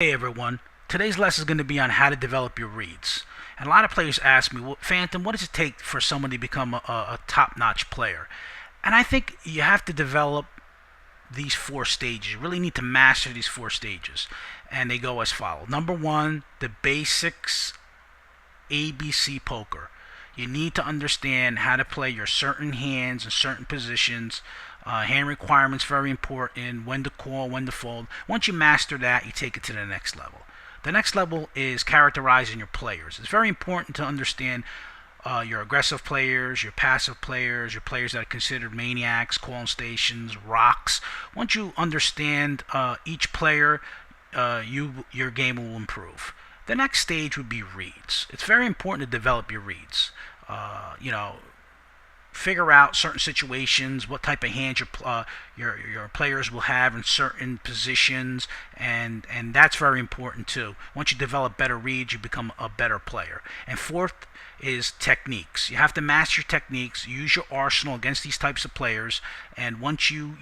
Hey everyone, today's lesson is going to be on how to develop your reads. And a lot of players ask me, well, Phantom, what does it take for someone to become a top-notch player? And I think you have to develop these four stages. You really need to master these four stages. And they go as follows. Number one, the basics ABC poker. You need to understand how to play your certain hands in certain positions. Hand requirements very important. When to call, when to fold. Once you master that, you take it to the next level. The next level is characterizing your players. It's very important to understand your aggressive players, your passive players, your players that are considered maniacs, calling stations, rocks. Once you understand each player, your game will improve. The next stage would be reads. It's very important to develop your reads. You know, figure out certain situations, what type of hands your players will have in certain positions, and that's very important too. Once you develop better reads, you become a better player. And fourth is techniques. You have to master your techniques, use your arsenal against these types of players, and once you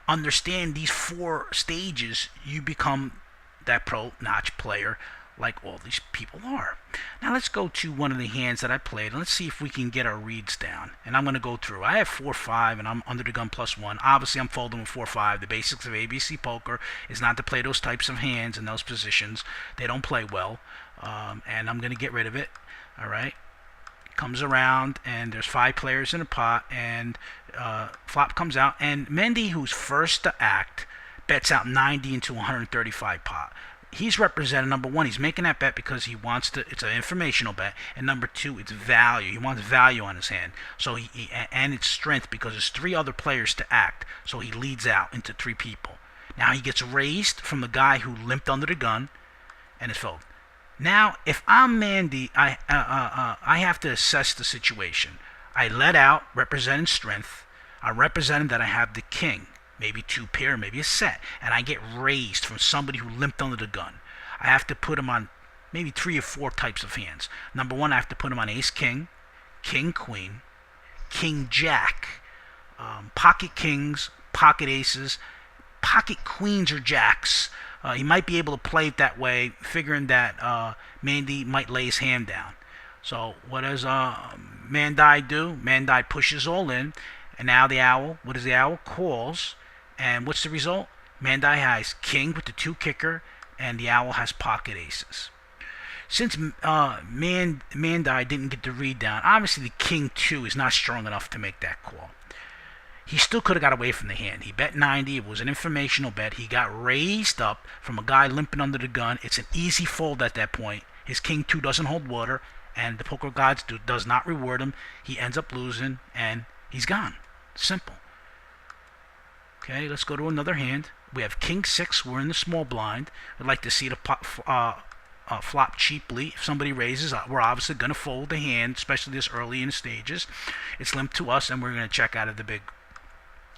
understand these four stages, you become that pro notch player like all these people are. Now let's go to one of the hands that I played and let's see if we can get our reads down. And I'm going to go through. I have 4-5 and I'm under the gun +1. Obviously I'm folding with 4-5. The basics of ABC poker is not to play those types of hands in those positions. They don't play well. And I'm going to get rid of it. Alright. Comes around and there's 5 players in a pot and flop comes out and Mendy, who's first to act, bets out 90 into 135 pot. He's representing, number one, he's making that bet because he wants to, it's an informational bet, and number two, it's value. He wants value on his hand. So and it's strength because there's 3 other players to act. So he leads out into 3 people. Now he gets raised from the guy who limped under the gun and is filled. Now, if I'm Mandy, I have to assess the situation. I let out, representing strength. I represented that I have the king. Maybe 2 pair, maybe a set, and I get raised from somebody who limped under the gun. I have to put him on maybe 3 or 4 types of hands. Number one, I have to put him on ace king, king queen, king jack, pocket kings, pocket aces, pocket queens or jacks. He might be able to play it that way, figuring that Mandy might lay his hand down. So what does Mandai do? Mandai pushes all in, and now the owl, what does the owl? Calls. And what's the result? Mandai has king with the 2 kicker, and the owl has pocket aces. Since Mandai didn't get the read down, obviously the king 2 is not strong enough to make that call. He still could have got away from the hand. He bet 90. It was an informational bet. He got raised up from a guy limping under the gun. It's an easy fold at that point. His king 2 doesn't hold water, and the poker gods does not reward him. He ends up losing, and he's gone. Simple. Okay, let's go to another hand. We have king 6. We're in the small blind. I'd like to see the flop cheaply. If somebody raises, we're obviously going to fold the hand, especially this early in the stages. It's limped to us, and we're going to check out of the big.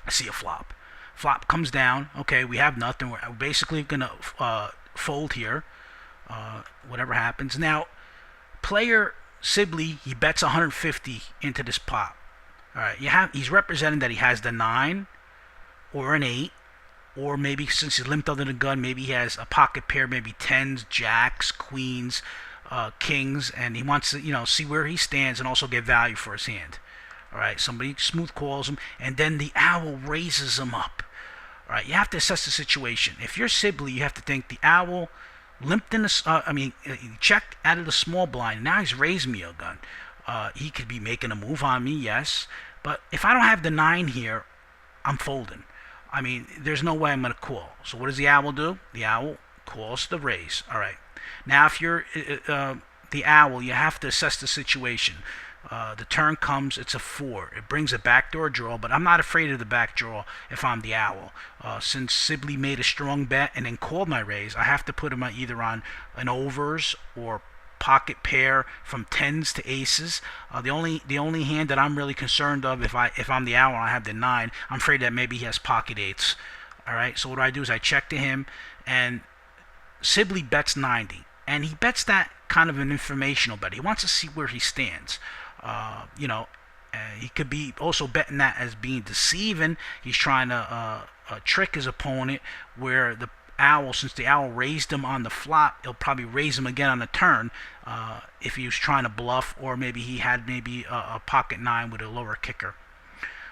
See a flop. Flop comes down. Okay, we have nothing. We're basically going to fold here. Whatever happens. Now, player Sibley, he bets 150 into this pot. All right, he's representing that he has the 9 or an 8, or maybe since he's limped under the gun, maybe he has a pocket pair, maybe 10s, jacks, queens, kings, and he wants to, see where he stands and also get value for his hand. All right, somebody smooth calls him, and then the owl raises him up. All right, you have to assess the situation. If you're Sibley, you have to think the owl limped in the, he checked out of the small blind. Now he's raised me a gun. He could be making a move on me, yes, but if I don't have the 9 here, I'm folding. There's no way I'm going to call. So what does the owl do? The owl calls the raise. All right. Now, if you're the owl, you have to assess the situation. The turn comes, it's a 4. It brings a backdoor draw, but I'm not afraid of the back draw if I'm the owl. Since Sibley made a strong bet and then called my raise, I have to put him either on an overs or pocket pair from 10s to aces. The only hand that I'm really concerned of if I'm the owl and I have the 9, I'm afraid that maybe he has pocket 8s. All right. So what I do is I check to him, and Sibley bets 90, and he bets that kind of an informational bet. He wants to see where he stands. He could be also betting that as being deceiving. He's trying to trick his opponent, where owl, since the owl raised him on the flop, he'll probably raise him again on the turn if he was trying to bluff, or maybe he had maybe a pocket nine with a lower kicker.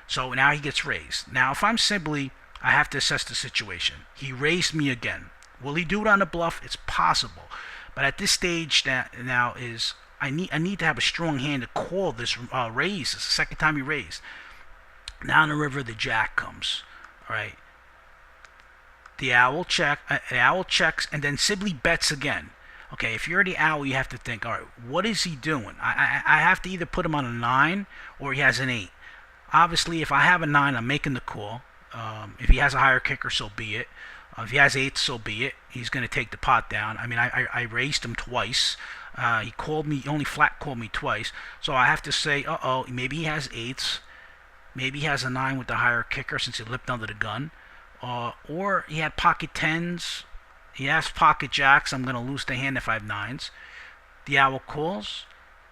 So now he gets raised. Now if I'm Sibley, I have to assess the situation. He raised me again. Will he do it on a bluff? It's possible. But at this stage now is I need to have a strong hand to call this raise. It's the second time he raised. Now in the river, the jack comes. All right. The owl checks, and then Sibley bets again. Okay, if you're the owl, you have to think, all right, what is he doing? I have to either put him on a 9 or he has an 8. Obviously, if I have a 9, I'm making the call. If he has a higher kicker, so be it. If he has 8, so be it. He's going to take the pot down. I mean, I raised him twice. He only flat called me twice. So I have to say, maybe he has 8s. Maybe he has a 9 with the higher kicker since he lipped under the gun. Or he had pocket 10s. He has pocket jacks. I'm going to lose the hand if I have 9s. The owl calls.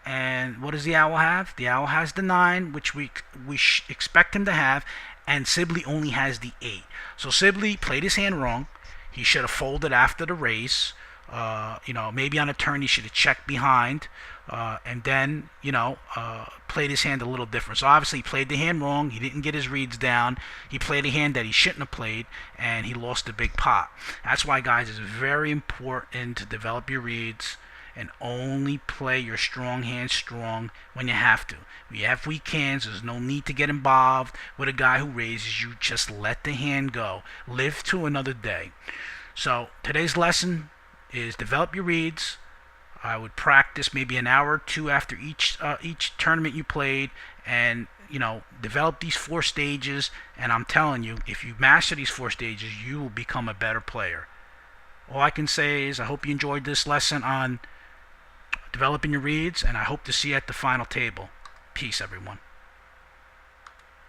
And what does the owl have? The owl has the 9, which we expect him to have. And Sibley only has the 8. So Sibley played his hand wrong. He should have folded after the raise. Maybe on a turn he should have checked behind. And then, played his hand a little different. So obviously he played the hand wrong. He didn't get his reads down. He played a hand that he shouldn't have played, and he lost a big pot. That's why, guys, it's very important to develop your reads and only play your strong hand strong when you have to. When you have weak hands, there's no need to get involved with a guy who raises you. Just let the hand go. Live to another day. So today's lesson is develop your reads. I would practice maybe an hour or two after each tournament you played, and develop these 4 stages. And I'm telling you, if you master these 4 stages, you will become a better player. All I can say is I hope you enjoyed this lesson on developing your reads, and I hope to see you at the final table. Peace, everyone.